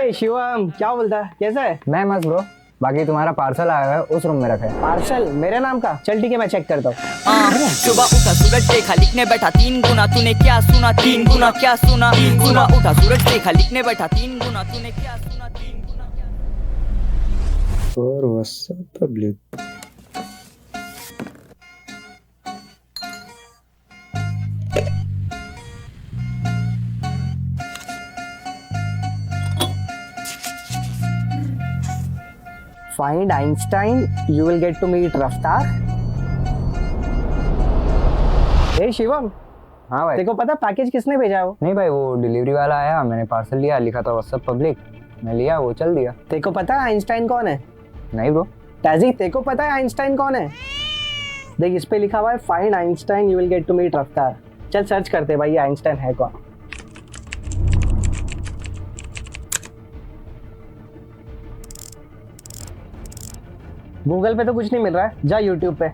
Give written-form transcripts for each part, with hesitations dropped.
हाय शिवम, क्या बोलता है, कैसा है? मैं मस्त ब्रो। बाकी तुम्हारा पार्सल आया है, उस रूम में रखा है। पार्सल मेरे नाम का? चल ठीक है, मैं चेक करता हूँ। सुबह उठा सूरज देखा लिखने बैठा 3 गुना, तूने क्या सुना 3 गुना, क्या सुना? सुबह उठा सूरज देखा लिखने बैठा 3 गुना, तूने क्या सुना 3 गुना, क्या? और WhatsApp public Find Einstein, you will get to meet Raftar. हे शिवम, हाँ भाई। तेको पता पैकेज किसने भेजा है? वो नहीं भाई, वो डिलीवरी वाला आया, मैंने पार्सल लिया, लिखा था व्हाट्सएप पब्लिक, मैं लिया, वो चल दिया। तेको पता है आइंस्टाइन कौन है? नहीं ब्रो। टैजी, तेको पता है आइंस्टाइन कौन है? देख, इस पे लिखा हुआ है find Einstein, you will get to meet Raftaar. चल सर्च करते भाई, ये आइंस्टाइन है कौन। गूगल पे तो कुछ नहीं मिल रहा है, जा यूट्यूब पे।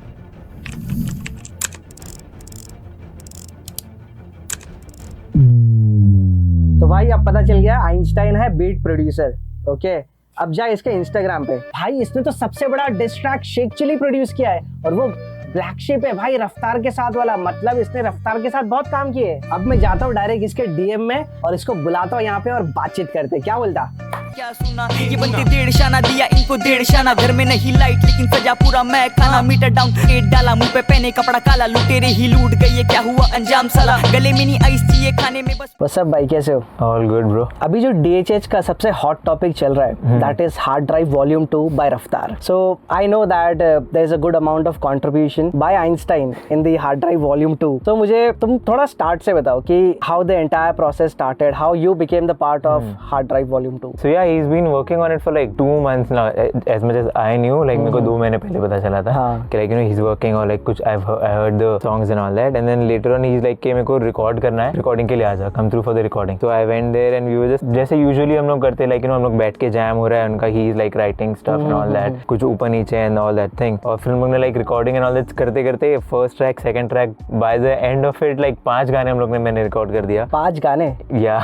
तो भाई अब पता चल गया, आइंस्टाइन है बीट प्रोड्यूसर। ओके, अब जा इसके इंस्टाग्राम पे। भाई इसने तो सबसे बड़ा diss track Shaikh Chilli produce किया है, और वो ब्लैक शिप है भाई, रफ्तार के साथ वाला। मतलब इसने रफ्तार के साथ बहुत काम किए। अब मैं जाता हूँ डायरेक्ट इसके डीएम में और इसको बुलाता हूँ यहाँ पे और बातचीत करते। क्या बोलता? क्या सुना? ये बनते 1.5 शाना, दिया इनको 1.5 शाना। घर में नहीं लाइट लेकिन सजा पूरा मैं खाना। मीटर डाउन 8 डाला, मुंह पे पहने कपड़ा काला। लुटेरे ही लूट गए, ये क्या हुआ अंजाम साला। गले में नहीं आइस चाहिए, खाने में बस। व्हाट्स अप भाई, कैसे हो? All good bro. अभी जो DHH का सबसे हॉट टॉपिक चल रहा है, that is hard drive volume 2 by Raftaar. So I know that there is a good amount of contribution by Einstein in the hard drive volume 2। तो मुझे तुम थोड़ा स्टार्ट से बताओ कि how the entire process started, how you became the part of hard drive volume 2। So yeah, he's been working on it for like 2 months now. As much as I knew, like मेरे को 2 महीने पहले पता चला था कि like you know he's working on like कुछ I heard the songs and all that, and then later on he's like कि मेरे को रिकॉर्ड करना है, रिकॉर्डिंग के लिए आ जा, come through for the recording. So I went there and we were just जैसे usually हम लोग करते like you know हम लोग बैठ के जैम हो रहा है उनका, he is like writing stuff and all that, कुछ ऊपर नीचे and all that thing. और फिर हम लोग ने like recording and all that करते करते first track, second track, by the end of it like 5 गाने हम लोग ने मैंने रिकॉर्ड कर दिया। 5 गाने? Yeah.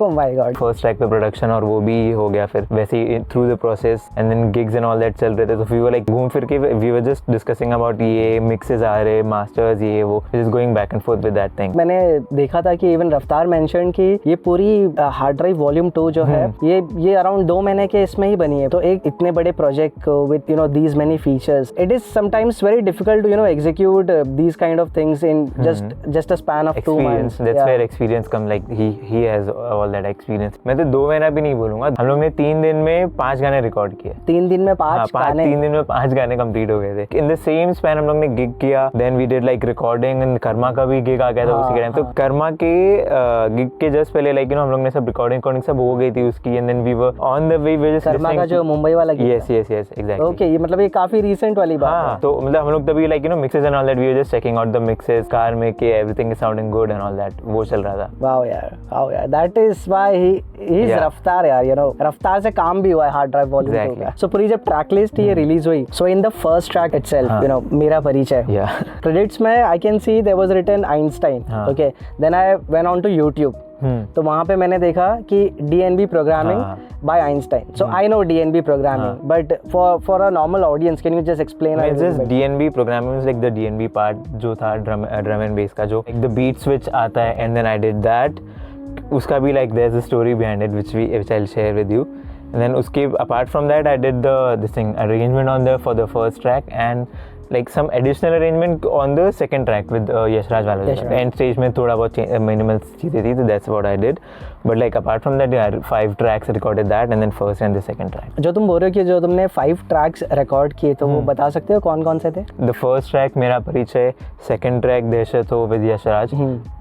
Oh my God. First track पे प्रोडक्शन और वो भी हो गया, फिर वैसे ही through the process and then gigs and all that चल रहे थे। तो वी वर लाइक घूम फिर के we were just discussing about ये मिक्सेस आ रहे, मास्टर्स, ये वो, just going back and forth with that thing. मैंने देखा था कि इवन रफ्तार मेंशन कि ये पूरी हार्ड ड्राइव वॉल्यूम 2 जो है ये अराउंड 2 महीने के इसमें ही बनी है। तो एक इतने बड़े project with you know these many features, it is sometimes very difficult to you know execute these kind of things in just a span of 2 months. That's where experience come, like he has all that experience. मैं तो 2 महीना भी नहीं बोलूंगा, हम लोग ने 3 दिन में 5 गाने रिकॉर्ड किए। 3 दिन में 5 गाने? 3 दिन में 5 गाने कंप्लीट हो गए थे। इन द सेम स्पैन हम लोग ने गिग किया, then we did like recording, and Karma का भी गिग आ गया था उसी के टाइम। तो कर्मा के गिग के जस्ट पहले लाइक यू नो हम लोग ने सब रिकॉर्डिंग सब हो गई थी उसकी, and then we were on the way, we just Karma का जो मुंबई वाला गिग। Yes exactly. ओके, ये मतलब ये काफी रीसेंट वाली बात है। तो मतलब हम लोग तभी like you know mixes and all that, we were just checking out the mixes car में कि everything is sounding good and all that, वो चल रहा था। वाओ यार, that is why he is Raftaar यार, यू नो रफ्तार से काम भी हुआ है हार्ड ड्राइव वॉल्यूम 2 का। सो पूरी जब ट्रैक लिस्ट ये रिलीज हुई, so in the first track itself you know मेरा परिचय, क्रेडिट्स में I can see there was written Einstein. Okay, then I went on to YouTube, तो वहाँ पे मैंने देखा कि DNB programming by Einstein. So I know DNB programming, but for a normal audience can you just explain? Just DNB programming is like the DNB part जो था drum and base का, जो द बीट स्विच आता है, and then I did that. उसका भी like there is a story behind it which I will share with you. And then उसके apart from that I did this thing arrangement on the for the first track and like some additional arrangement on the second track with Yashraj वाला। end stage में थोड़ा बहुत minimal चीज़ें थी, तो that's what I did, but like apart from that yeah, 5 tracks recorded that, and then first and the second track। जो तुम बोल रहे हो कि जो तुमने 5 ट्रैक्स रिकॉर्ड किए, तो वो बता सकते हो कौन कौन से थे? The first track मेरा परिचय, second track दहशत हो with Yashraj,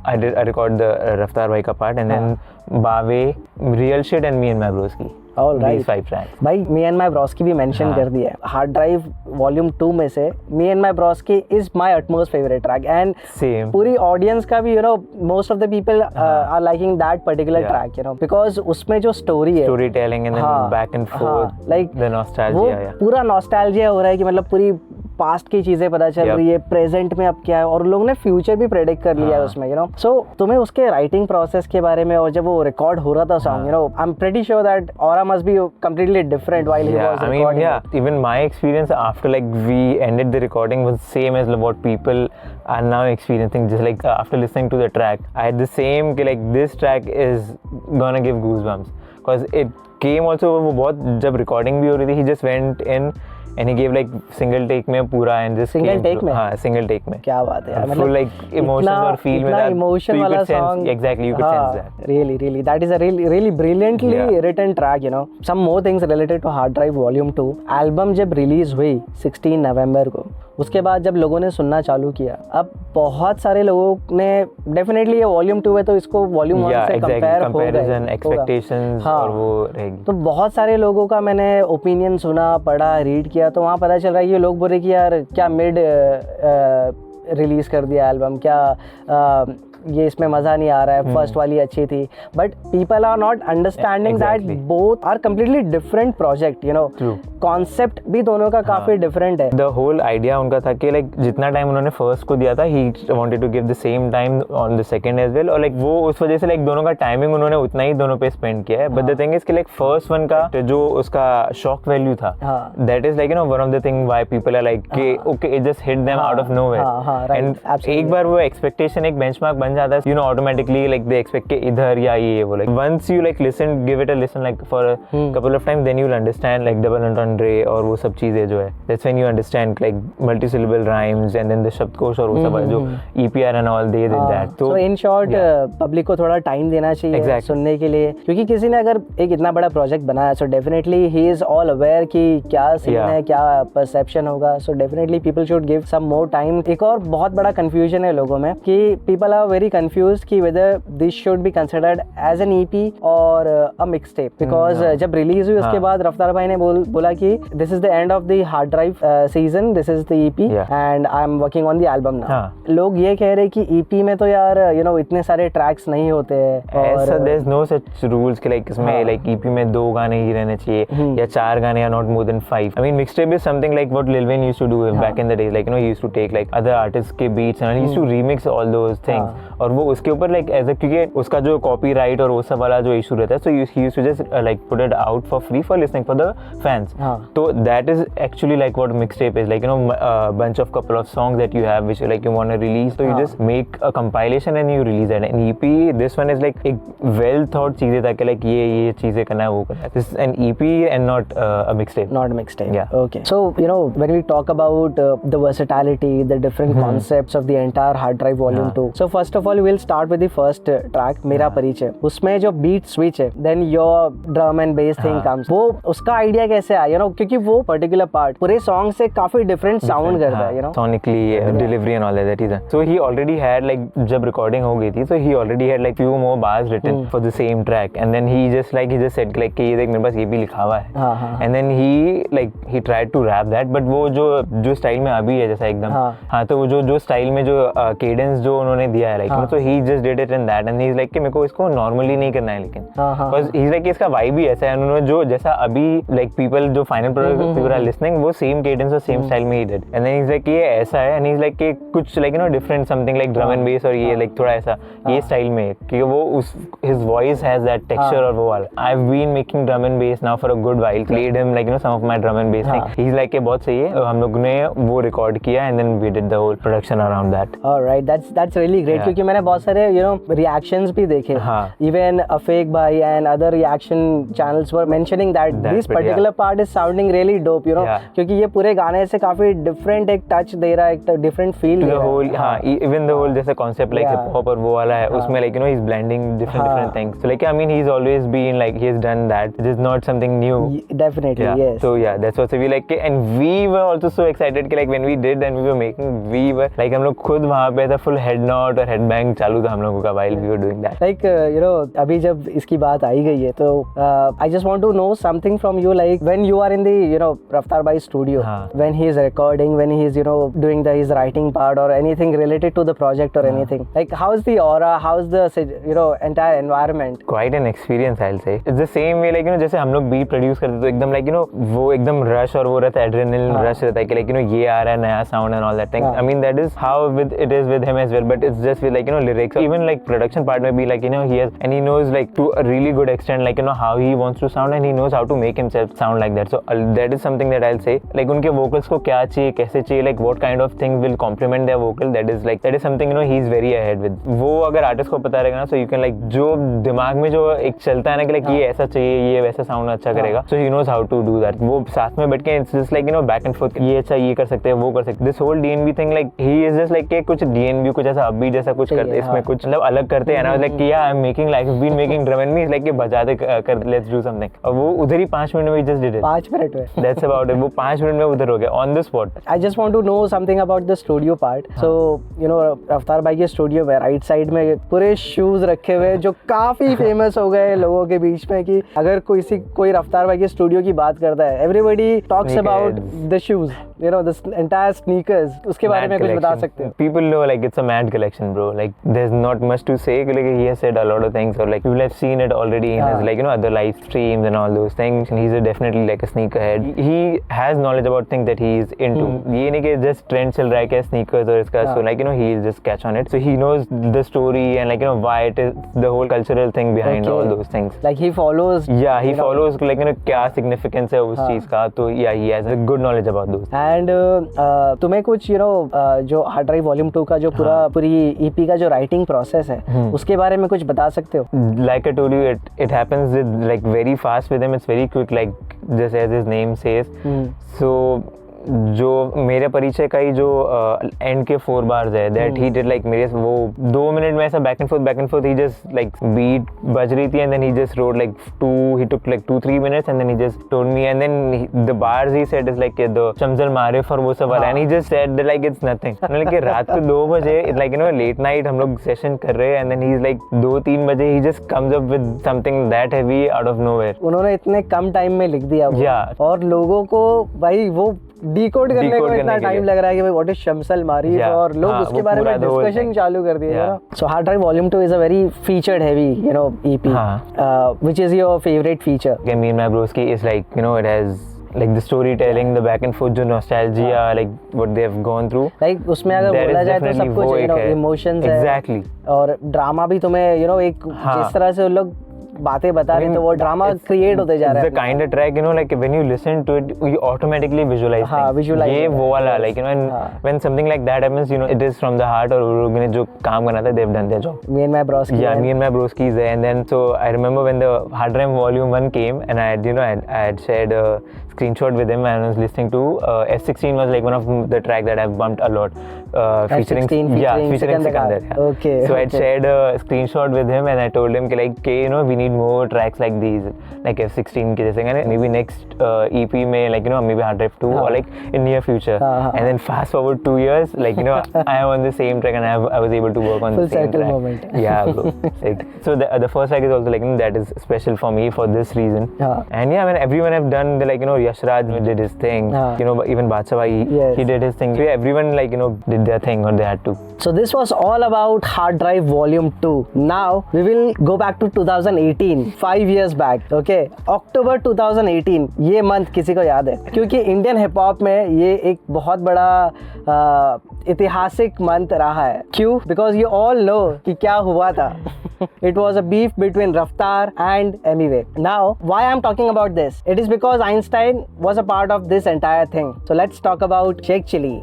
I record the रफ्तार भाई का part, and then बावे, real shit and me and my bros की। These 5 tracks। भाई मी एंड माय ब्रोस की भी मेंशन कर दिया है। हार्ड ड्राइव वॉल्यूम 2 में से मी एंड माय ब्रोस की is my utmost favourite track, and same पूरी ऑडियंस का भी you know most of the people are liking that particular track, you know because उसमें जो स्टोरी है, story telling and then back and forth, like the nostalgia, पूरा nostalgia हो रहा है कि मतलब पूरी पास्ट की चीजें पता चल रही है, प्रेजेंट में अब क्या है, और लोग ने फ्यूचर भी प्रेडिक्ट कर लिया है उसमें, यू नो. सो तुम्हें उसके राइटिंग प्रोसेस के बारे में, और जब वो रिकॉर्ड हो रहा था song, you know, I am pretty sure that Aura must be completely different while he was recording. Even my experience after like we ended the recording was same as what people are now experiencing. Just like after listening to the track, I had the same like this track is gonna give goosebumps because it came also. वो बहुत जब recording भी हो रही थी, he just went in and he gave like single take में पूरा and just single take में, हाँ single take में. क्या बात है यार, मतलब full like emotions और feel में that, emotion वाला song. Exactly, you could sense that. Really, that is a really brilliantly written track, you know. Some more things related to Hard Drive Volume 2. Album जब release हुई 16 नवंबर को, उसके बाद जब लोगों ने सुनना चालू किया, अब बहुत सारे लोगों ने डेफिनेटली ये वॉल्यूम 2 है तो इसको वॉल्यूम 1 से कंपेयर हो गए, एक्सपेक्टेशंस और वो रहेगी. तो बहुत सारे लोगों का मैंने ओपिनियन सुना, पढ़ा, रीड किया, तो वहाँ पता चल रहा है ये लोग बोल रहे कि यार क्या मिड रिलीज कर दिया एल्बम, क्या ये इसमें मज़ा नहीं आ रहा है, फर्स्ट वाली अच्छी थी. But people are not understanding that both are completely different project, you know. Concept भी दोनों का काफ़ी डिफरेंट है. द होल आइडिया उनका था कि लाइक जितना टाइम उन्होंने फर्स्ट को दिया था, he wanted to give the same time on the second as well, और लाइक वो उस वजह से लाइक दोनों का टाइमिंग उन्होंने उतना ही दोनों पे स्पेंड किया है. बट द थिंग इज कि लाइक फर्स्ट वन का जो उसका शॉक वैल्यू था, that is like you know one of the thing why people are like कि okay it just hit them out of nowhere. And एक बार वो expectation एक बेंचमार्क बन जाता है, you know, automatically like they expect के इधर या ये वो, like once you like listen, give it a listen like for a couple of time, then you will understand like double entendre और वो सब चीजें जो है. That's when you understand like multi syllable rhymes and then the शब्दकोश और वो सब जो EPR and all they did that. तो इन शॉर्ट पब्लिक को थोड़ा टाइम देना चाहिए सुनने के लिए, क्योंकि किसी ने अगर एक इतना बड़ा प्रोजेक्ट बनाया, so definitely he is all aware कि क्या सीन है, क्या परसेप्शन होगा. So definitely people should give some more time. एक और बहुत बड़ा कंफ्यूजन है लोगों में कि पीपल आर वेरी कंफ्यूज्ड कि whether this should be considered as an EP or a mixtape, because जब रिलीज हुई उसके बाद रफ्तार भाई ने बोला कि this is the end of the hard drive season, this is the EP and I am working on the album now. लोग ये कह रहे कि EP में तो यार you know इतने सारे ट्रैक्स नहीं होते हैं, और there's no such rules कि like इसमें like EP में 2 गाने ही रहने चाहिए या 4 गाने या not more than 5. I mean mixtape is something like what Lil Wayne used to do back in the days, like you know he used to take like other artists के beats and he used to remix all those things, और वो उसके ऊपर like as a, क्योंकि उसका जो copyright और वो सब वाला जो इशू रहता है, so he used to just like put it out for free for listening for the fans. So that is actually like what mixtape is, like you know a bunch of couple of songs that you have which like you want to release, so you just make a compilation and you release it. And EP, this one is like एक well thought चीजें था कि like ये चीजें करना है, वो करना है. This is an EP and not a mixtape. Not a mixtape. Yeah. Okay. So you know when we talk about the versatility, the different concepts of the entire hard drive volume 2. So first of all we'll start with the first track, मेरा परिचय. उसमें जो beat switch है, then your drum and bass thing comes, वो उसका idea कैसे आया, you know, क्योंकि वो पर्टिकुलर पार्ट पूरे सॉन्ग से काफी डिफरेंट साउंड करता है, you know, sonically, delivery and all that is. So he already had like जब रिकॉर्डिंग हो गई थी, so he already had like few more bars written for the same track, and then he just said like कि ये देख मेरे पास ये भी लिखा हुआ है, and then he tried to rap that. But वो जो स्टाइल में अभी है जैसा एकदम, हाँ, तो वो जो स्टाइल में जो केडेंस जो उन्होंने दिया है, like so he just did it in that, and he is like कि मेरे को इसको नॉर्मली नहीं करना है, लेकिन बिकॉज़ ही इज लाइक इसका वाइब भी ऐसा है, उन्होंने जो जैसा अभी लाइक पीपल जो final product people are listening, वो सेम केडेंस और सेम स्टाइल में ही did, and then he is like ये ऐसा है, एंड ही इज लाइक कि कुछ like you no different something like drum and base और ये लाइक थोड़ा ऐसा ये स्टाइल में, क्योंकि वो उस his voice has that texture और वो वाला. I have been making drum and bass now for a good while, played him like you know some of my drum and bass thing, he is like बहुत सही है, हम लोग ने वो रिकॉर्ड किया and then we did the whole production around that. Alright, that's really great, क्योंकि मैंने बहुत सारे यू नो रिएक्शंस भी देखे, इवन अफेक भाई and other reaction channels were mentioning that this particular part is sounding really dope, you know, क्योंकि ये पूरे गाने से काफी डिफरेंट एक टच दे रहा है, एक डिफरेंट फील दे रहा है. हां, इवन द होल जैसे कांसेप्ट लाइक हिप हॉप और वो वाला है, उसमें like you know he is blending different things, so like I mean he is always been like he has done that, it is not something new. Definitely, yes. So yeah, that's what we like, and we were also so excited कि like when we did and we were making, we were like हम लोग खुद वहाँ पे था full head nod और head bang चालू था हम लोगों का while we were doing that. Like you know, अभी जब इसकी बात आई गई है तो I just want to know something from you, like when you are in the Raftaar Bhai studio, when he is recording, when he is doing his writing part or anything related to the project or anything, like how's the aura, how's the entire environment? Quite an experience, I'll say. It's the same way, like जैसे हम लोग beat produce करते तो एकदम like वो एकदम rush और वो रहता है adrenaline rush रहता है कि like ये आ रहा है नया sound and all that thing. I mean that is how it is with him as well, but it's just with like lyrics, even like production part में भी like he has, and he knows like to a really good extent like how he wants to sound, and he knows how to make himself sound like that. So that is something that I'll say, like उनके vocals को क्या चाहिए, कैसे चाहिए, like what kind of things will complement their vocal, that is something he is very ahead with. वो अगर artist को पता रहेगा ना, so you can like जो दिमाग में जो एक चलता है ना कि like ये ऐसा चाहिए, ये वैसा sound अच्छा करेगा, so he knows how to do that. वो साथ में बैठ के it's just like back and forth, ये अच्छा ये कर सकते हैं, वो कर सकते हैं. This whole DNB thing, like he is just like कुछ DNB कुछ ऐसा upbeat जैसा कुछ करते, इसमें कुछ मतलब अलग करते हैं. And I was like yeah, I'm making like I've been making drum and me like बजा दे कर, let's do something. और वो उधर ही 5 मिनट में just did it. 5 मिनट में. That's about it. वो 5 मिनट में उधर हो गया on the spot. I just want to know something about the studio part. So रफ्तार भाई के स्टूडियो में राइट साइड में पूरे शूज रखे हुए जो काफी फेमस हो गए लोगों के बीच में कि अगर कोई रफ्तार भाई के स्टूडियो की बात करता है, everybody talks about the shoes, the entire sneakers. उसके बारे में कुछ बता सकते हो? People know like it's a mad collection, bro. Like there's not much to say. Like he has said a lot of things, or like people have seen it already in his like other live streams and all those things. And he's definitely like a sneakerhead. He has knowledge about things that he is into. ये नहीं कि just trend चल रहा है क्या sneakers और इसका, so like he'll just catch on it. So he knows the story and like why it is, the whole cultural thing behind all those things. Like he follows. Yeah, he follows like क्या significance है उस चीज का. तो yeah, he has a good knowledge about those. And तुम्हें कुछ जो hard drive volume 2 का जो पूरी EP का जो राइटिंग प्रोसेस है उसके बारे में कुछ बता सकते हो? Like I told you, it happens with like very fast with him. It's very quick, like just as his name says. So जो मेरे परिचय का ही जो एंड के 4 बार्स है दैट ही डिड लाइक मेरे वो 2 मिनट में ऐसा back and forth he just like beat बज रही थी and then he just wrote like he took like 2-3 minutes and then he just told me and then the bars he said is like the चमचल मारे for वो सब वाला and he just said like it's nothing. मतलब रात को 2 बजे like late night हम लोग सेशन कर रहे हैं and then he is like 2-3 बजे he just comes up with something that heavy out of nowhere. उन्होंने इतने कम टाइम में लिख दिया और लोगों को भाई वो डिकोड करने को इतना टाइम लग रहा है कि भाई व्हाट इज शमसल मारी और लोग उसके बारे में डिस्कशन चालू कर दिए. So hard drive volume 2 is a very featured heavy EP. Which is your favourite feature? Me and my broski is like it has like the storytelling, the back and forth, जो nostalgia, like what they have gone through. Like उसमें अगर बोला जाए तो सब कुछ emotions है. Exactly. और ड्रामा भी तुम्हें एक जिस तरह से लोग बातें बता रहे तो वो ड्रामा क्रिएट होते जा रहा है. The kind of track like when you listen to it you automatically visualize things. ये वो वाला like when something like that happens it is from the heart और लोगों ने जो काम करना था they've done their job. Me and my broski. Yeah, me and my broski is there. And then so I remember when the Hard Drive Volume 1 came and I had shared a screenshot with him and I was listening to S16 was like one of the track that I've bumped a lot. Featuring Sikandar. Okay. So I shared a screenshot with him and I told him like we need more tracks like these, like F16 के जैसे maybe next EP में like maybe Hard Drive 2 or like in near future. And then fast forward 2 years like I am on the same track and I was able to work on the same track. Moment. Yeah, bro. Like, so the first track is also like that is special for me for this reason. And yeah, I mean everyone have done the like Yash Raj did his thing. Even Badshah Bhai he did his thing. So yeah, everyone like did their thing or they had to. So this was all about Hard Drive Volume 2. Now we will go back to 2018, 5 years back. Okay, October 2018 ये month किसी को याद है? क्योंकि Indian hip hop में ये एक बहुत बड़ा ऐतिहासिक मंथ रहा है. क्यों? Because you all know कि क्या हुआ था. It was a beef between Raftaar and Emiway. Now, why I'm talking about this? It is because Einstein was a part of this entire thing. So let's talk about Sheikh Chilli.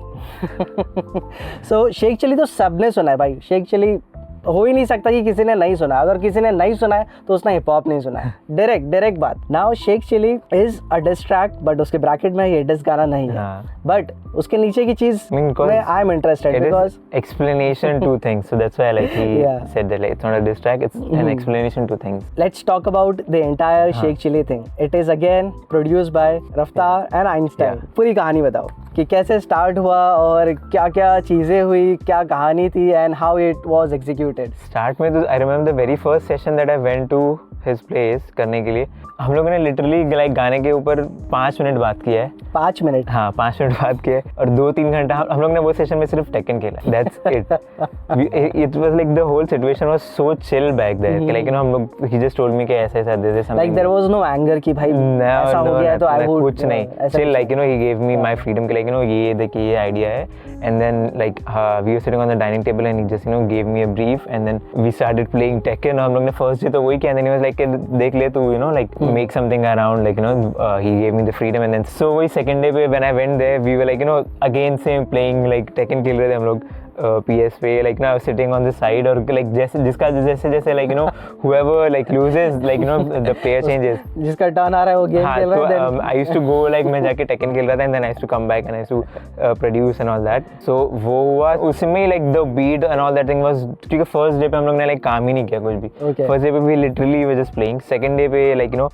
So Sheikh Chilli तो सबने सुना है भाई. Sheikh Chilli हो ही नहीं सकता कि किसी ने नहीं सुना. अगर किसी ने नहीं सुना है तो उसने हिप हॉप नहीं सुना है. डायरेक्ट बात. Now Shaikh Chilli is a diss track but उसके ब्रैकेट में ये डिस गाना नहीं है. बट उसके नीचे की चीज में I am interested because explanation to things. So that's why like he said that like it's not a diss track, it's an explanation to things. Let's talk about the entire Sheikh Chilli thing. It is again produced by Raftaar and Einstein. पूरी कहानी बताओ. कि कैसे start हुआ और क्या क्या चीज़ें हुई, क्या कहानी थी and how it was executed. Start में तो I remember the very first session that I went to his place करने के लिए, हम लोगों ने लिटरली लाइक गाने के ऊपर 5 मिनट बात किया है। 5 मिनट? हाँ 5 मिनट बात किया है और 2-3 घंटा हम लोग ने वो सेशन में सिर्फ टेकन खेला, that's it. It was like the whole situation was so chill back there, like you know हम लोग ही जस्ट टोल्ड मी कि ऐसा ऐसा दे something, like there was no anger कि भाई ऐसा हो गया तो आई वुड, कुछ नहीं, chill like you know he give me my freedom कि लाइक यू नो ये देखिए ये आइडिया है, and then like we were sitting on the dining table and he just you know give me a brief and then we started playing Tekken. हम लोग ने first day तो वही किया, देन ही वाज लाइक देख ले तू you know like make something around, like you know he gave me the freedom and then so वही second day पे when I went there we were like you know again same playing like Tekken खेल रहे थे हम लोग PS पे, like now sitting on the side और like जैसे जिसका जैसे like you know whoever like loses like you know the player changes, जिसका टर्न आ रहा है वो गेम खेल रहा है। तो I used to go like मैं जाके Tekken खेल रहा था and then I used to come back and I used to produce and all that, so वो हुआ उसमें like the beat and all that thing was, क्योंकि first day पे हम लोग ने like काम ही नहीं किया कुछ भी, first day पे we literally were just playing, second day पे like you know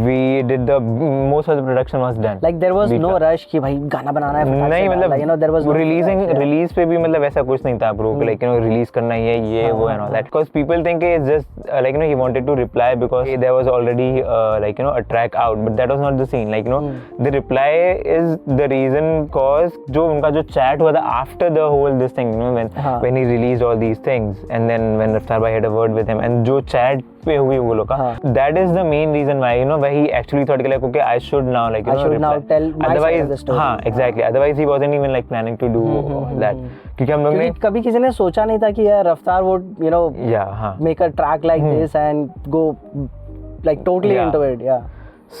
we did the most of the production was done, like there was no rush कि भाई गाना बनाना है, नहीं मतलब you know there was release पे भी मतलब ऐसा कुछ नहीं था bro, like you know release करना ही है ये वो and all that, because people think it's just like you know he wanted to reply because there was already like you know a track out, but that was not the scene, like you know the reply is the reason cause जो उनका जो chat हुआ था after the whole this thing you know when he released all these things and then when Raftaar bhai had a word with him and जो chat पे हुई वो लोग का, that is the main reason why you know why he actually thought like okay I should now like you know now tell my side of the story, हाँ exactly, otherwise he wasn't even like planning to do that, क्योंकि हम लोग ने कभी किसी ने सोचा नहीं था कि यार रफ्तार would you know make a track like this and go like totally into it,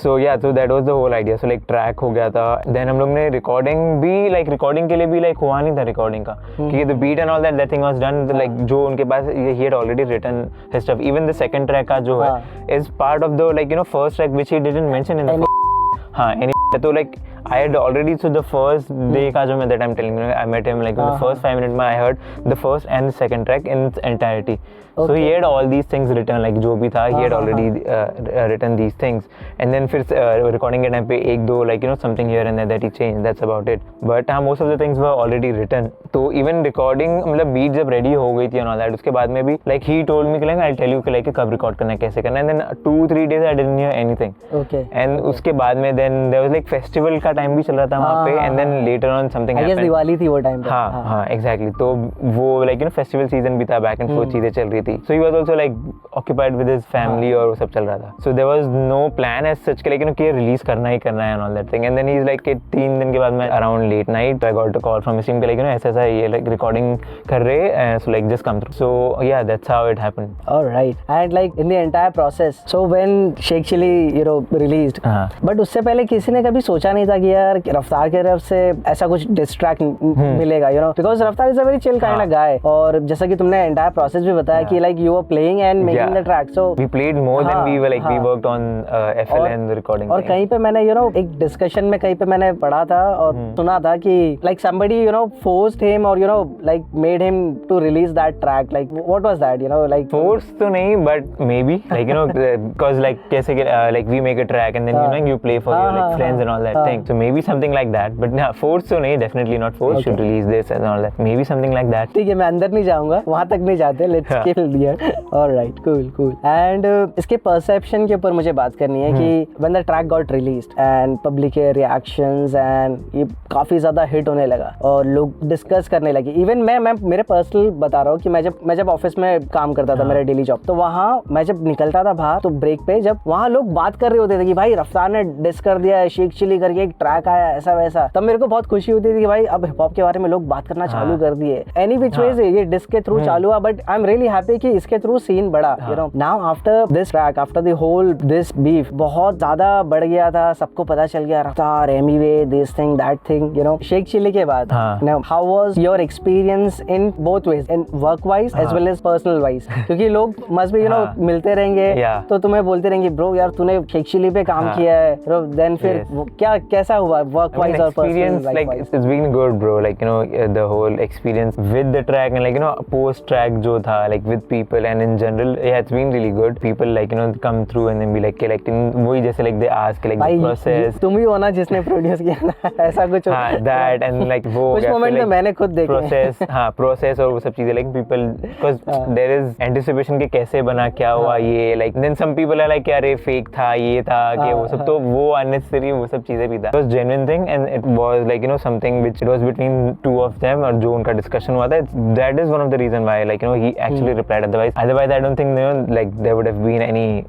So yeah, so that was the whole idea. So like track हो गया था, then हम लोग ने recording भी like recording के लिए भी like हुआ नहीं था recording का, क्योंकि the beat and all that thing was done, like जो उनके पास he had already written his stuff. Even the second track का जो है is part of the like you know first track which he didn't mention in the हाँ तो like I had already, so the first day का जो मैं that I'm telling you, I met him like in the first 5 minutes में I heard the first and the second track in its entirety. So he had all these things written, like जो भी था he had already written these things, and then फिर recording के time पे एक दो like you know something here and there that he changed, that's about it. But most of the things were already written. तो even recording मतलब beat जब ready हो गई थी and all that, उसके बाद में भी like he told me कि like I'll tell you कि like कब record करना है कैसे करना है, and then 2-3 days I didn't hear anything. Okay. And उसके बाद में then there was like festival का time भी चल रहा था वहाँ पे, and then later on something happened. I guess Diwali थी वो time पे. हाँ exactly. तो वो like you know festival season भी था, back and forth चीजें चल रही थी. So he was also like occupied with his family और वो सब चल रहा था. So there was no plan as such कि like you know कि release करना ही करना है and all that thing. And then he's like कि 3 दिन के बाद में around late night I got a call from his team कि like you know ऐसा ये like recording कर रहे, so like just come through. So yeah, that's how it happened. All right. And like in the entire process, so when Sheikh Chilli you know released, but उससे पहले किसी ने कभी सोचा नहीं था कि यार रफ्तार के तरफ से ऐसा कुछ डिस्ट्रैक्ट मिलेगा, you know, because रफ्तार is a very chill kind of guy. और जैसा कि तुमने entire process भी बताया कि like you were playing and making the track, so we played more than we were like we worked on FL and the recording. और कहीं पे मैंने you know एक डिस्कशन में कहीं पे मैंने पढ़ा था और सुना था कि like somebody you know forced him or you know like made him to release that track, like what was that, you know, like force तो नहीं but maybe like you know because like कैसे like we make a track and then you know you play for your like friends and all that thing, so maybe something like that, but yeah, force तो नहीं, definitely not force, should release this and all that, maybe something like that. ठीक है, मैं अंदर नहीं जाऊंगा, वहाँ तक नहीं जाते, let's skip here. All right, cool. And इसके perception के ऊपर मुझे बात करनी है कि when the track got released and public reactions and ये काफी ज्यादा हिट होने लगा और लोग डिस्कस करने लगे. इवन मैं मेरे पर्सनल बता रहा हूँ कि मैं जब ऑफिस में काम करता था, मेरा डेली जॉब, तो वहाँ मैं जब निकलता था बाहर तो ब्रेक पे जब वहाँ लोग बात कर रहे होते थे कि भाई रफ्तार ने डिस कर दिया, शेख चिली करके एक ट्रैक आया ऐसा वैसा, तब मेरे को बहुत खुशी होती थी कि भाई अब हिप हॉप के बारे में लोग बात करना चालू कर दिए. एनी विच वे से ये डिस के थ्रू चालू हुआ, but I am really happy कि इसके थ्रू सीन बढ़ा. You know now after this track, after the whole this beef बहुत ज्यादा बढ़ गया था, सबको पता चल गया Raftaar, Emiway, this thing that thing, you know. Shaikh Chilli के बाद now how was your experience in both ways, in work wise as well as personal wise, क्योंकि लोग मस्ट बी यू नो मिलते रहेंगे तो तुम्हें बोलते रहेंगे ब्रो यार तूने शेख चिली पे काम किया है, देन फिर क्या कैसा हुआ वर्क वाइज और personal like it's been good bro, like you know the whole experience with the track and like you know post track जो था like with with people, and in general, yeah, it's been really good. People like, you know, come through and then be like collecting, वही जैसे like they ask like the process. तुम ही हो ना जिसने produce किया ना, ऐसा कुछ हो. हाँ, that and like वो कुछ मोमेंट में मैंने खुद देखे process, हाँ, process और वो सब चीजें like people, because there is anticipation के कैसे बना, क्या हुआ ये, like then some people are like यार ये fake था, ये था, कि वो सब, तो वो unnecessary वो सब चीजें भी था. It was genuine thing and it was like, you know, something which it was between two of them और जो उनका discussion हुआ था, that is one of the reason why like, you know, he actually replied. Otherwise I don't think, you know, like there would have been any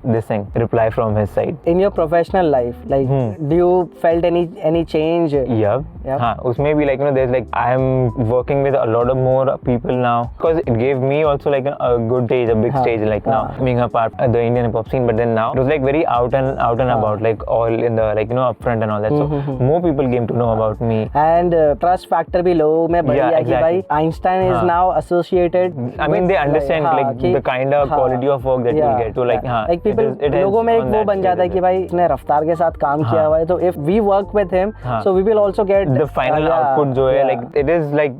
this thing reply from his side. In your professional life, like do you felt any change? Yep. हाँ, उसमें भी like, you know, there's like I am working with a lot of more people now because it gave me also like a good stage, a big stage, like now being a part of the Indian hip hop scene. But then now it was like very out and about, like all in the like, you know, upfront and all that. So more people came to know about me. And trust factor भी लोगों में बढ़ गया कि भाई Einstein is now associated. I mean they understand like the kind of quality of work that you'll get. So like like people लोगों में एक वो बन जाता है कि भाई इसने रफ्तार के साथ काम किया हुआ है, तो if we work with him, so we will also get the final output जो है, like it is like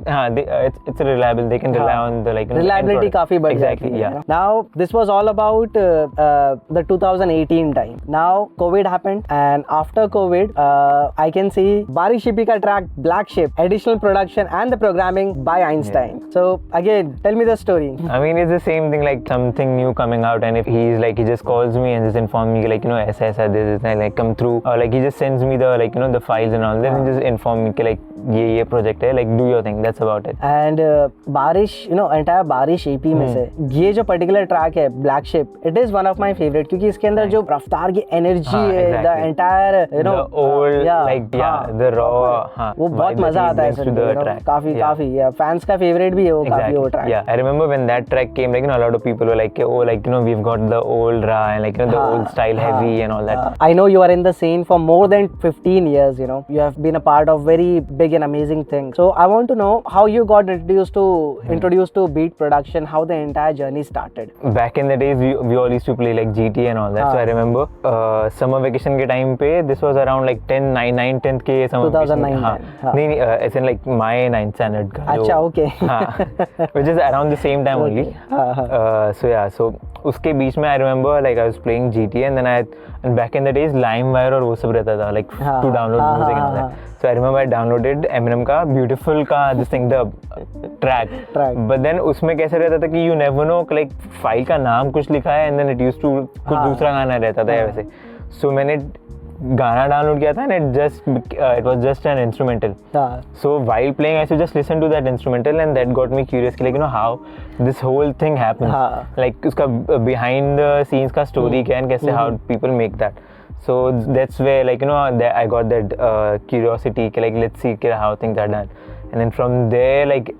it's reliable. They can rely on the like reliability काफी बढ़ जाती है. Yeah. Now this was all about the 2018 time. Now COVID happened, and after COVID, I can see Barish EP का track Black Ship, additional production and the programming by Einstein. So again, tell me the story. I mean, it's the same thing, like something new coming out, and if he's like, he just calls me and just informs me like, you know, ऐसा this and like come through, or like he just sends me the like, you know, the files and all that, and just inform me like ये project है, like do your thing, that's about it. And Barish, you know, entire Barish EP में से ये जो particular track है Black Ship, it is one of my favorite क्योंकि इसके अंदर जो रफ्तार की energy है, the entire, you know, the old like the raw, वो बहुत मजा आता है सुनने में, काफी fans का favorite भी है वो, काफी वो track. Yeah, I remember when that track came, like, you know, a lot of people were like, oh, like, you know, we've got the old raw and like, you know, the old style heavy and all that. I know you are in the scene for more than 15 years, you know, you have been a part of very big and amazing things. So I want to know how you got introduced to beat production, how the entire journey started. Back in the days, we all used to play like GT and all that. So I remember summer vacation के time पे, this was around like 9th के summer 2009. नहीं, as in like my 9th standard का. अच्छा, okay. Which is around the same time only. So yeah, so उसके बीच में I remember like I was playing GT and back in the days LimeWire और वो सब रहता था like to download music and all that. So I remember I downloaded Eminem का Beautiful का this thing, the track. But then उसमें कैसे रहता था कि you never know like file का नाम कुछ लिखा है and then it used to कुछ दूसरा गाना रहता था वैसे. So मैंने गाना डाउनलोड किया था and it was just an instrumental. So while playing I used to just listen to that instrumental and that got me curious like, you know, how this whole thing happens. Like उसका behind the scenes का story क्या है, कैसे how people make that. So that's where like, you know, I got that curiosity like let's see how things are done. And then from there like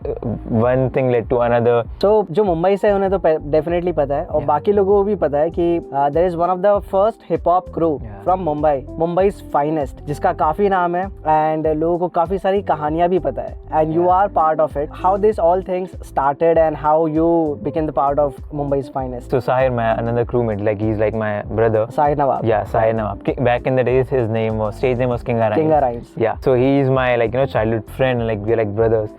one thing led to another. So जो मुंबई से उन्हें तो definitely पता है और बाकी लोगों को भी पता है कि there is one of the first hip hop crew from Mumbai's finest, जिसका काफी नाम है and लोगों को काफी सारी कहानियाँ भी पता है and you are part of it. How this all things started and how you became the part of Mumbai's finest. So Sahir, my another crewmate, like he's like my brother. Sahir Nawab. Yeah, Sahir Nawab. Back in the days his stage name was Kinga Rhymes. Yeah. So he is my like, you know, childhood friend, like we're like brothers.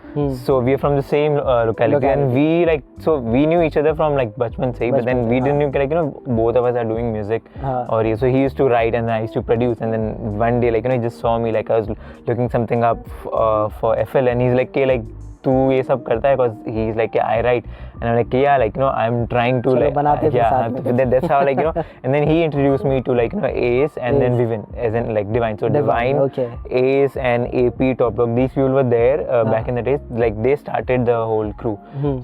So we are from the same locality and we like, so we knew each other from like bachpan se, but then we didn't know like, you know, both of us are doing music or so he used to write and I used to produce, and then one day like, you know, he just saw me like I was looking something up for FL and he's like, okay, like तू ये सब करता है, because he's like, yeah, I write, and I'm like, yeah, like, you know, I'm trying to like, yeah, that's how like, you know, and then he introduced me to like, you know, Ace and then Vivin, as in like Divine. So Divine, Ace and AP, Top Dog, these people were there back in the days, like they started the whole crew.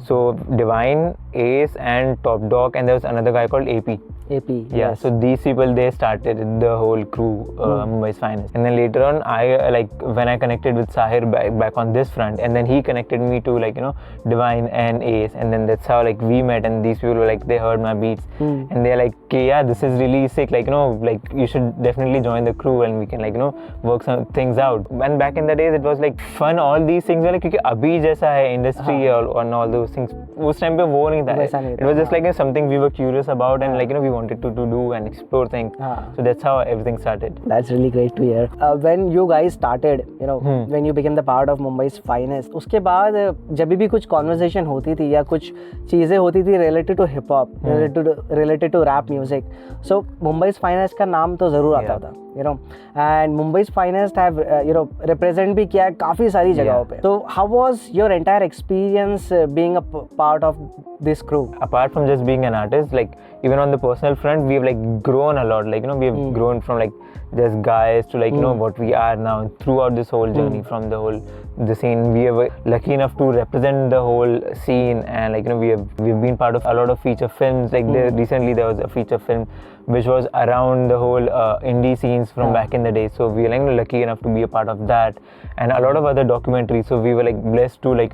So Divine, Ace and Top Dog, and there was another guy called AP. Yeah, so these people, they started the whole crew, Mumbai's finest. And then later on, I like when I connected with Sahir back on this front, and then he connected me to like, you know, Divine and Ace, and then that's how like we met, and these people were like, they heard my beats and they're like, okay, yeah, this is really sick, like, you know, like you should definitely join the crew and we can like, you know, work some things out. And back in the days it was like fun, all these things were like, क्योंकि अभी जैसा है industry and all those things, उस time पे वो नहीं नहीं था. It was just like something we were curious about and like we wanted to do and explore things. So that's how everything started. That's really great to hear. When you guys started, when you became the part of Mumbai's Finest, उसके बाद जब भी कुछ conversation होती थी या कुछ चीज़ें होती थी related to hip hop, related to rap music, so Mumbai's Finest का नाम तो ज़रूर आता था. And Mumbai's Finest have represent भी किया है काफ़ी सारी जगहों पे. So how was your entire experience being a part of this crew? Apart from just being an artist, like even on the personal front, we have like grown a lot. Like we have grown from like just guys to like what we are now throughout this whole journey from the scene. We were lucky enough to represent the whole scene, and like we've been part of a lot of feature films. Like recently there was a feature film which was around the whole indie scenes from back in the day. So we were like lucky enough to be a part of that, and a lot of other documentaries. So we were like blessed to like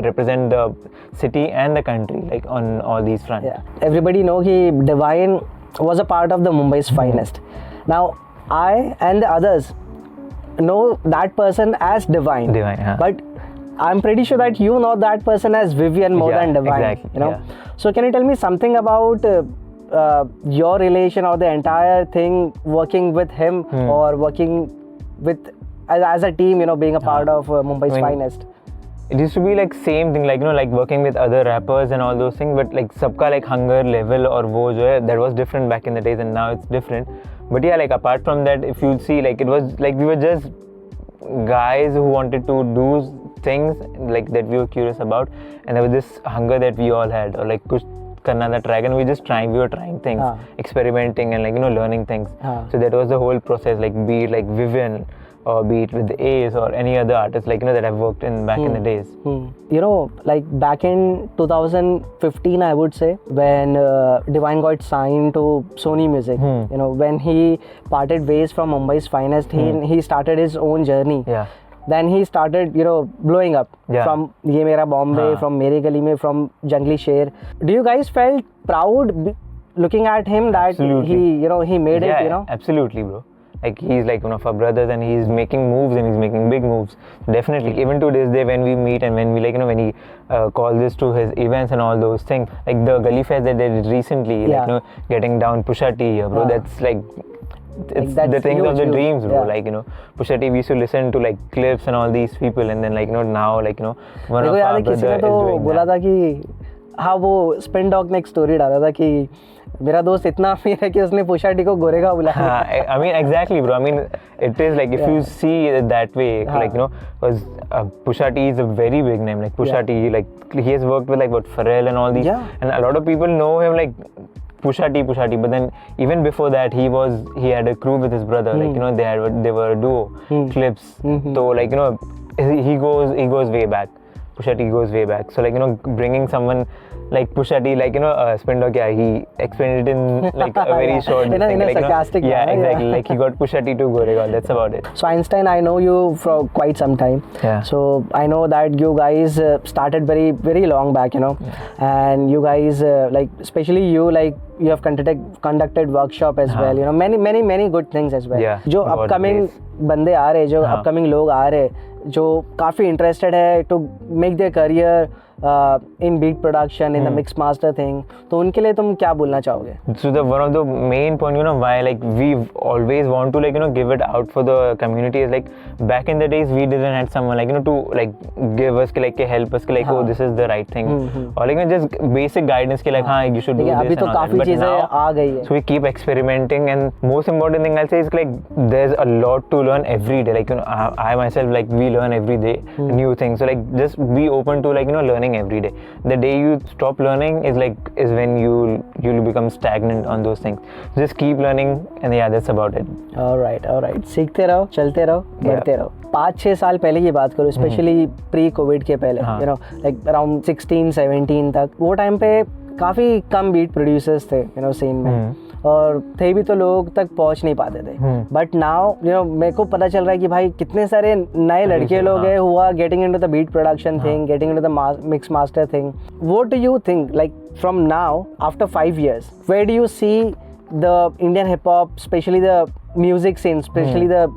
represent the city and the country like on all these fronts. Yeah, everybody know he Divine was a part of the Mumbai's Finest. Now I and the others know that person as Divine. But I'm pretty sure that you know that person as Vivian more than Divine. Exactly. So can you tell me something about your relation or the entire thing, working with him or working with as a team, being a part of Mumbai's Finest? It used to be like same thing, like like working with other rappers and all those things, but like सबका like hunger level or वो जो है that was different back in the days, and now it's different. But yeah, like apart from that, if you see, like it was like we were just guys who wanted to do things like that we were curious about, and there was this hunger that we all had, or like कुछ करना था try, and we were trying things, experimenting and like learning things. So that was the whole process, like be it like Vivian or be it with Ace or any other artist like that I've worked in back in the days. Like back in 2015 I would say, when Divine got signed to Sony Music, when he parted ways from Mumbai's Finest, he started his own journey. Then he started blowing up from Ye Mera Bombay, from Mere Gali Mein, from Jungly Sher. Do you guys felt proud looking at him that he made it? Absolutely, bro. Like he's like one of our brothers, and he's making moves, and he's making big moves. Definitely, even to this day when we meet and when we like when he calls us to his events and all those things, like the Gully Fest that they did recently, like getting down Pusha T here, bro. That's like it's the things of the dreams, bro. Like Pusha T, we used to listen to like clips and all these people, and then like now like one of our brothers is doing बोला था कि हाँ वो spin dog ने एक story डाला था कि मेरा दोस्त इतना अमीर है कि उसने पुशा टी को गोरेगा बुलाया. I mean exactly, bro. I mean it is like if you see it that way, like because Pusha T is a very big name. Like Pusha T, like he has worked with like Pharrell and all these, and a lot of people know him like Pusha T. But then even before that, he had a crew with his brother. Like they were a duo, Clips. So like he goes way back. Pusha T goes way back. So like bringing someone like Pusha T, like Spin Dog, he explained it in like a very short in a like, sarcastic yeah, manner, exactly. Like he got Pusha T to Goregaon. That's about it. So Einstein, I know you for quite some time. So I know that you guys started very very long back, and you guys like especially you like you have conducted workshop as well. Many good things as well. जो upcoming बंदे आ रहे, जो upcoming लोग आ रहे, जो काफ़ी interested है to make their career in beat production, in the mix master thing, तो उनके लिए तुम क्या बोलना चाहोगे? So the one of the main point, why like we always want to like give it out for the community is like back in the days we didn't have someone like to like give us like help us like oh this is the right thing, or like just basic guidance like you should do this. अभी तो काफ़ी चीज़ें आ गई है. So we keep experimenting, and most important thing I'll say is like there's a lot to learn every day. Like I myself like we learn every day new things. So like just be open to like learning every day. The day you stop learning is when you'll become stagnant on those things. Just keep learning, and yeah, that's about it. All right. सीखते रहो, चलते रहो, बढ़ते रहो. 5-6 साल पहले की बात करो, स्पेशली प्री कोविड के पहले, like around 16-17 तक, वो टाइम पे काफ़ी कम बीट प्रोड्यूसर्स थे सीन में, और थे भी तो लोग तक पहुंच नहीं पाते थे. बट नाउ मेरे को पता चल रहा है कि भाई कितने सारे नए लड़के लोग हैं who are getting into the beat production thing, getting into the mix master thing. What do you think, like from now after 5 years, where do you see the Indian hip hop, especially the music scene, especially the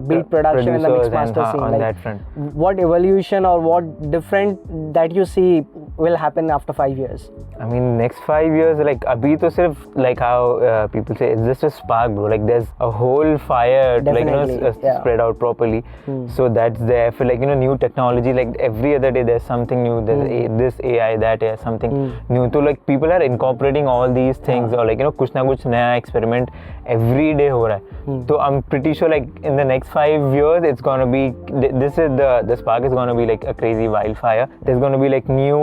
beat production and the mix producers master and, scene? on Like, that front. what evolution or what different that you see will happen after 5 years? I mean, next 5 years, like, abhi to sirf, like how people say, it's just a spark, bro. Like, there's a whole fire, like, you know, Definitely, yeah. spread out properly. So that's there. I feel like, you know, new technology, like every other day there's something new. There's this AI, that AI, something new. So, like, people are incorporating all these things, or like, you know, kuch na kuch naya experiment every day ho raha hai. So I'm pretty sure, like, in the next 5 years, it's gonna be, this is the spark is gonna be like a crazy wildfire. There's gonna be like new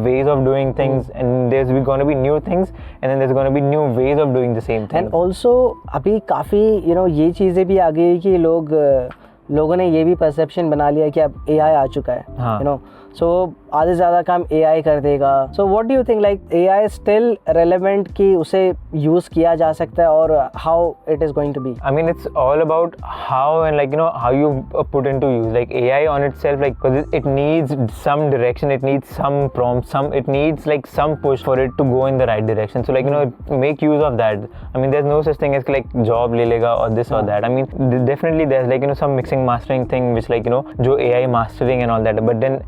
ways of doing things, and there's gonna be new things, and then there's gonna be new ways of doing the same thing. And also अभी काफ़ी ये चीज़ें भी आ गई है कि लोगों ने ये भी परसेप्शन बना लिया कि अब AI आ चुका है, हाँ. सो आधे से ज़्यादा काम AI कर देगा. So what do you think, like AI still relevant कि उसे यूज़ किया जा सकता है, और how it is going to be? I mean, it's all about how, and like, you know, how you put into use. Like AI on itself, like, because it needs some direction, it needs some prompt, it needs like some push for it to go in the right direction. So, like, you know, make use of that. I mean, there's no such thing as like job le lega or this or that. I mean, definitely there's like, you know, some mixing mastering thing which, like, you know, jo AI mastering and all that. But then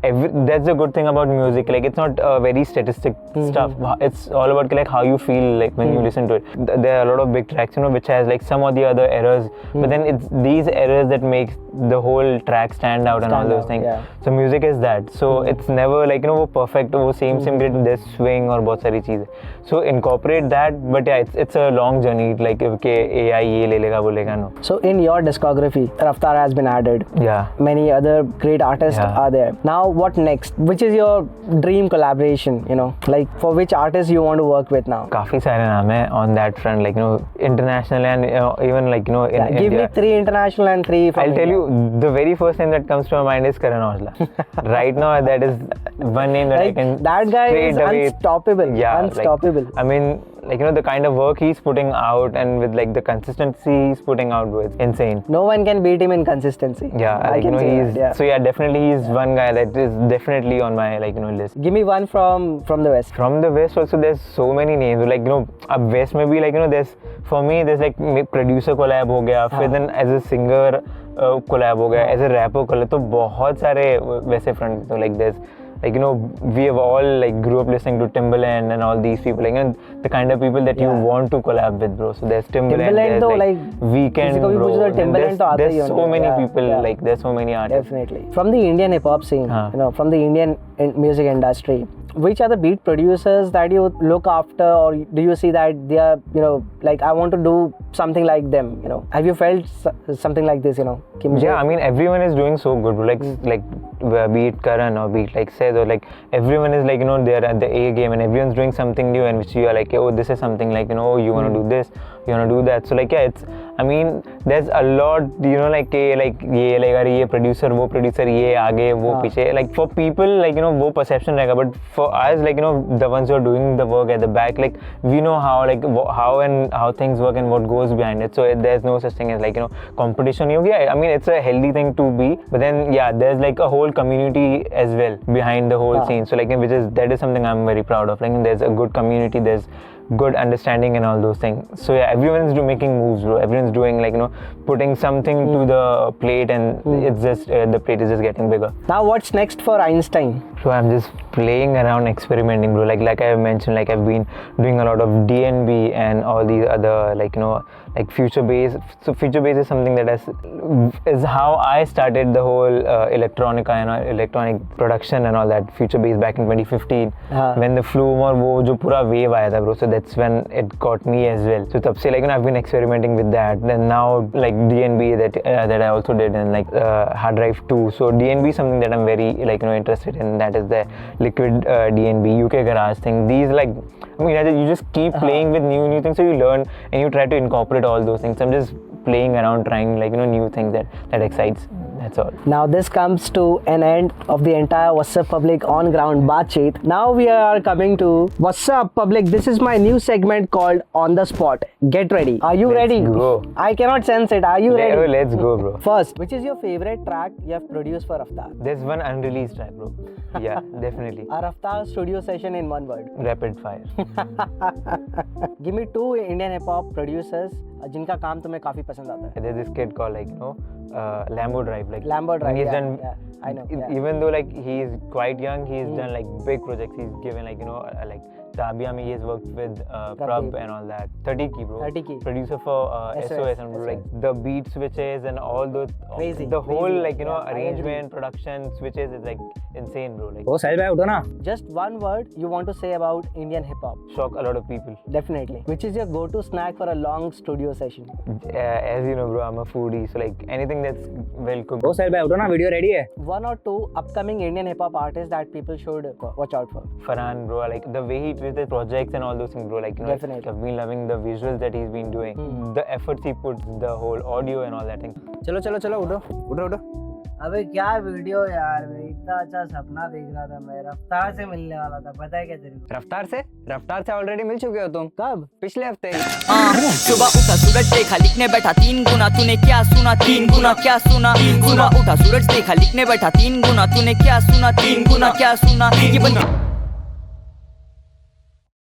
that's the good thing about music. Like, it's not very statistic stuff. It's all about like how you feel like when you listen to it. There are a lot of big tracks, you know, which has like some or the other errors, but then it's these errors that makes the whole track stand out and all those things. Yeah. So music is that. So it's never like, you know, वो perfect, वो same great, there's swing और बहुत सारी चीजें. So incorporate that, but yeah, it's a long journey. Like के AI ये ले लेगा वो लेगा, no. So in your discography, Raftaar has been added. Yeah. Many other great artists Yeah. are there. Now what next? Which is your dream collaboration, like for which artist you want to work with now? काफी सारे नाम हैं on that front, like, you know, international and even like, you know, in Give India. me 3 international and 3 from I'll tell India. you, the very first name that comes to my mind is Karan Aujla. Right now, that is one name that I Like, can that guy is straight away- unstoppable. Yeah, Unstoppable. Like, I mean, like, you know, the kind of work he's putting out and with like the consistency he's putting out with, insane. No one can beat him in consistency. Yeah, I like, you can know, say he's that, yeah. so yeah, definitely he's one guy that is definitely on my, like, you know, list. Give me one from the West. From the West also, there's so many names. Like, you know, अब West में भी, like, you know, there's, for me, there's like producer collab हो गया, फिर then as a singer collab हो गया, as a rapper collab, तो बहुत सारे वैसे front, so like there's, like, you know, we have all like grew up listening to Timbaland and all these people, like, you know, the kind of people that you want to collab with, bro. So there's Timbaland, there's तो like किसी Weeknd, को भी bro, पूछो तो and Timbaland तो आते ही there's so होंगे. many Yeah, people, yeah. like there's so many artists. Definitely. From the Indian hip hop scene, हाँ. from the Indian music industry, which are the beat producers that you look after, or do you see that they are, like, I want to do something like them, have you felt something like this, कि मुझे- Yeah, I mean, everyone is doing so good, bro. Like be it Karan or be it like Seth, or like everyone is like, you know, they're at the A game and everyone's doing something new, and which you are like, oh, this is something like, you know, you want to do this, you want to do that. So like, yeah, it's, I mean, there's a lot, you know, like ये लेगा रे, ये producer, वो producer, ये आगे, वो पीछे. Like for people, like, you know, वो perception रहेगा, but for us, like, you know, the ones who are doing the work at the back, like, we know how, like, how things work and what goes behind it. So there's no such thing as, like, you know, competition. I mean, it's a healthy thing to be, but then yeah, there's like a whole community as well behind the whole scene. So like, that is something I'm very proud of. Like, there's a good community, there's good understanding and all those things. So yeah, everyone's making moves, bro. Everyone's doing, like, you know, putting something to the plate, and it's just the plate is just getting bigger. Now what's next for Einstein? So I'm just playing around, experimenting, bro. Like I mentioned, like I've been doing a lot of DNB and all these other, like, you know, like future bass. So future bass is something that is how I started the whole electronica and electronic production and all that. Future bass back in 2015 when the Flume और वो जो पूरा wave आया था, bro. So that's when it got me as well. So तब से, like, you know, I've been experimenting with that. Then now, like, DNB that I also did, and like Hard Drive 2. So DNB is something that I'm very, like, you know, interested in. That is the Liquid DNB, UK Garage thing. These, like, I mean, you just keep playing with new things, so you learn and you try to incorporate all those things. I'm just playing around, trying, like, you know, new things that excites. That's all. Now this comes to an end of the entire What's Up Public on ground Baatcheet. Now we are coming to What's Up Public. This is my new segment called On the Spot. Get ready. Are you ready? Go. I cannot sense it. Are you ready? Let's go, bro. First, which is your favorite track you have produced for Raftaar? There's one unreleased track, bro. Yeah, definitely. A Raftaar studio session in one word. Rapid fire. Give me 2 Indian hip hop producers जिनका काम तुम्हें काफी पसंद आता है? There's this kid called like Lambo Drive, like Lambo Drive, he's yeah, done, yeah, I know, yeah. even though like he's quite young, he's done like big projects. He's given like like Tabia mein he has worked with Prab and all that. 30 Key, bro. 30 Key. Producer for SOS and bro, like the beat switches and all those, Crazy, the whole crazy. like Yeah, I agree. arrangement, production, switches is like insane, bro. Like वो साहिल भाई उठो ना. Just one word you want to say about Indian hip hop? shock a lot of people. Definitely. Which is your go-to snack for a long studio session? As you know, bro, I'm a foodie, so like anything that's well cooked. वो साहिल भाई उठो ना, video ready है. One or two upcoming Indian hip hop artists that people should watch out for. Farhan, bro, like the way he treats the projects and all those things, bro. Like Definitely. I've been loving the visuals that he's been doing, the efforts he puts, the whole audio and all that thing. चलो चलो चलो उठो उठो उठो. अबे क्या video यार, मैं इतना अच्छा सपना देख रहा था, मैं रफ्तार से मिलने वाला था, पता है क्या तेरे को? रफ्तार से ऑलरेडी मिल चुके हो तुम. कब? पिछले हफ्ते. सुबह उठा सूरज देखा लिखने बैठा 3 गुना, तूने क्या सुना 3 गुना क्या सुना. सुबह उठा सूरज देखा लिखने बैठा 3 गुना, तूने क्या सुना 3 गुना क्या सुना. ये बंदी